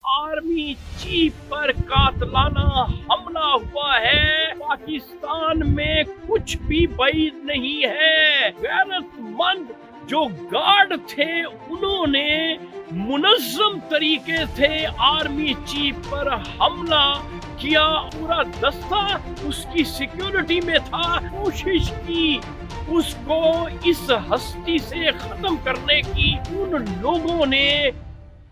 Army chief पर कातलाना हमला हुआ है। पाकिस्तान में कुछ भी बैद नहीं है। गैरतमंद जो गार्ड थे उन्होंने मुनज़्ज़म तरीके से आर्मी चीफ पर हमला किया। पूरा दस्ता उसकी सिक्योरिटी में था। कोशिश की उसको इस हस्ती से खत्म करने की। उन लोगों ने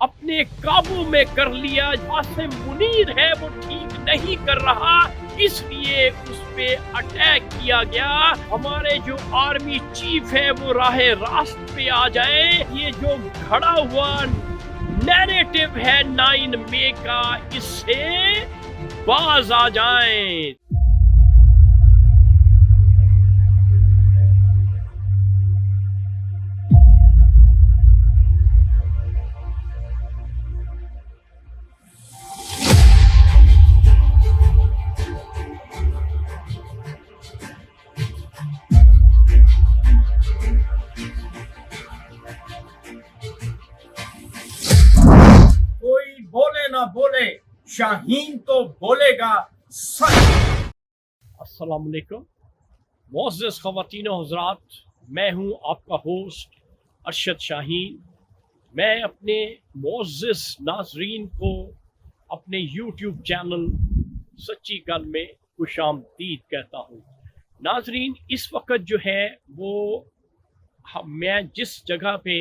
अपने काबू में कर लिया। आसिम मुनीर है वो ठीक नहीं कर रहा, इसलिए उस पे अटैक किया गया। हमारे जो आर्मी चीफ है वो राहे रास्त पे आ जाए। ये जो खड़ा हुआ नैरेटिव है 9 मई का, इससे बाज आ जाएं। बोले ना बोले, शाहीन तो बोलेगा सच। अस्सलाम वालेकुम मुअज़्ज़ज़ ख़वातीन व हज़रात, मैं हूँ आपका होस्ट अरशद शाहीन। मैं अपने मुअज़्ज़ज़ नाज़रीन को अपने यूट्यूब चैनल सच्ची गल में खुशामदीद कहता हूँ। नाज़रीन, इस वक्त जो है वो मैं जिस जगह पे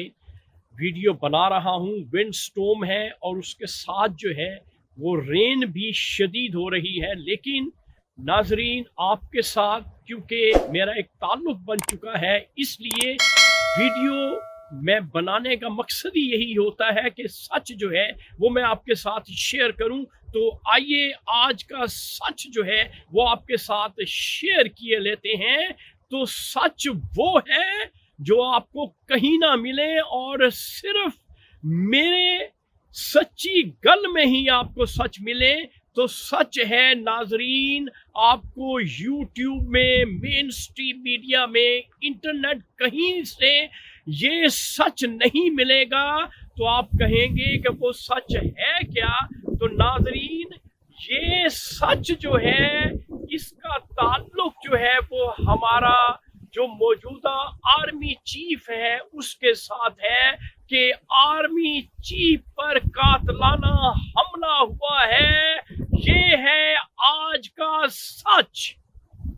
वीडियो बना रहा हूँ विंड स्टॉर्म है और उसके साथ जो है वो रेन भी शदीद हो रही है। लेकिन नाजरीन, आपके साथ क्योंकि मेरा एक ताल्लुक बन चुका है, इसलिए वीडियो मैं बनाने का मकसद ही यही होता है कि सच जो है वो मैं आपके साथ शेयर करूं। तो आइए आज का सच जो है वो आपके साथ शेयर किए लेते हैं। तो सच वो है जो आपको कहीं ना मिले और सिर्फ मेरे सच्ची गल में ही आपको सच मिले। तो सच है नाजरीन, आपको यूट्यूब में, मेन स्ट्रीम मीडिया में, इंटरनेट कहीं से ये सच नहीं मिलेगा। तो आप कहेंगे कि वो सच है क्या? तो नाजरीन, ये सच जो है इसका ताल्लुक जो है वो हमारा जो मौजूदा आर्मी चीफ है उसके साथ है कि आर्मी चीफ पर कातलाना हमला हुआ है। ये है आज का सच।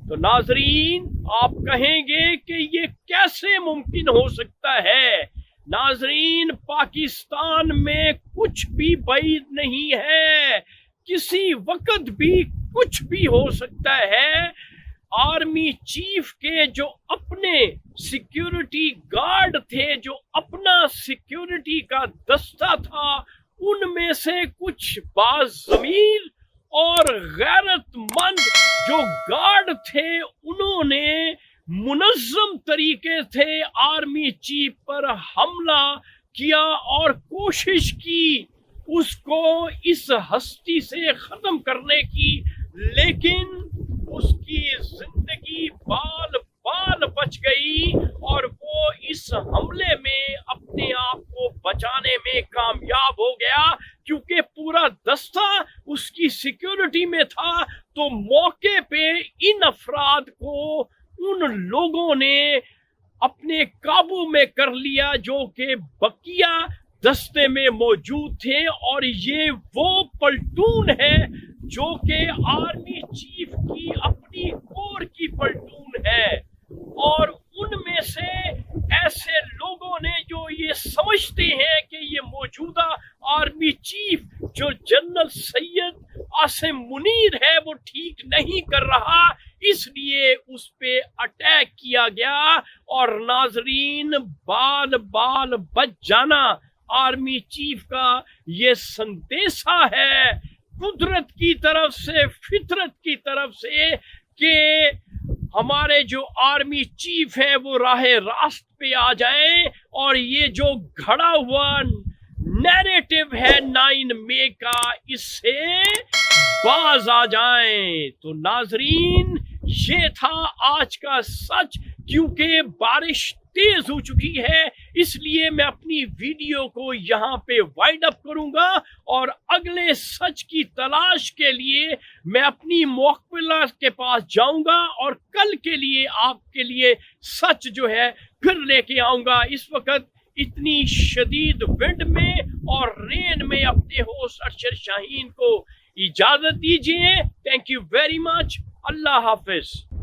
तो नाजरीन, आप कहेंगे कि ये कैसे मुमकिन हो सकता है? नाजरीन, पाकिस्तान में कुछ भी बैद नहीं है, किसी वक्त भी कुछ भी हो सकता है। आर्मी चीफ के जो अपने सिक्योरिटी गार्ड थे, जो अपना सिक्योरिटी का दस्ता था, उनमें से कुछ बाज़मीर और गैरतमंद जो गार्ड थे उन्होंने मुनज़्ज़म तरीके से आर्मी चीफ पर हमला किया और कोशिश की उसको इस हस्ती से खत्म करने की। लेकिन उसकी जिंदगी बाल बाल बच गई और वो इस हमले में अपने आप को बचाने में कामयाब हो गया, क्योंकि पूरा दस्ता उसकी सिक्योरिटी में था। तो मौके पे इन अफराद को उन लोगों ने अपने काबू में कर लिया जो कि बकिया दस्ते में मौजूद थे। और ये वो पलटून है जो कि आर्मी चीफ की अपनी कोर की पलटून है। और उनमें से ऐसे लोगों ने जो ये समझते हैं कि ये मौजूदा आर्मी चीफ जो जनरल सैयद आसिम मुनीर है वो ठीक नहीं कर रहा, इसलिए उस पे अटैक किया गया। और नाजरीन, बाल बाल बच जाना आर्मी चीफ का ये संदेशा है कुदरत की तरफ से, फितरत की तरफ से, कि हमारे जो आर्मी चीफ है वो राहे रास्त पे आ जाएं और ये जो घड़ा हुआ नैरेटिव है 9 मई का, इससे बाज आ जाएं। तो नाजरीन, ये था आज का सच। क्योंकि बारिश تیز ہو چکی ہے، اس لیے میں اپنی ویڈیو کو یہاں پہ وائڈ اپ کروں گا اور اگلے سچ کی تلاش کے لیے میں اپنی موقبلہ کے پاس جاؤں گا اور کل کے لیے آپ کے لیے سچ جو ہے پھر لے کے آؤں گا۔ اس وقت اتنی شدید ونڈ میں اور رین میں اپنے ہوسٹ ارشد شاہین کو اجازت دیجیے۔ Thank you very much. اللہ حافظ۔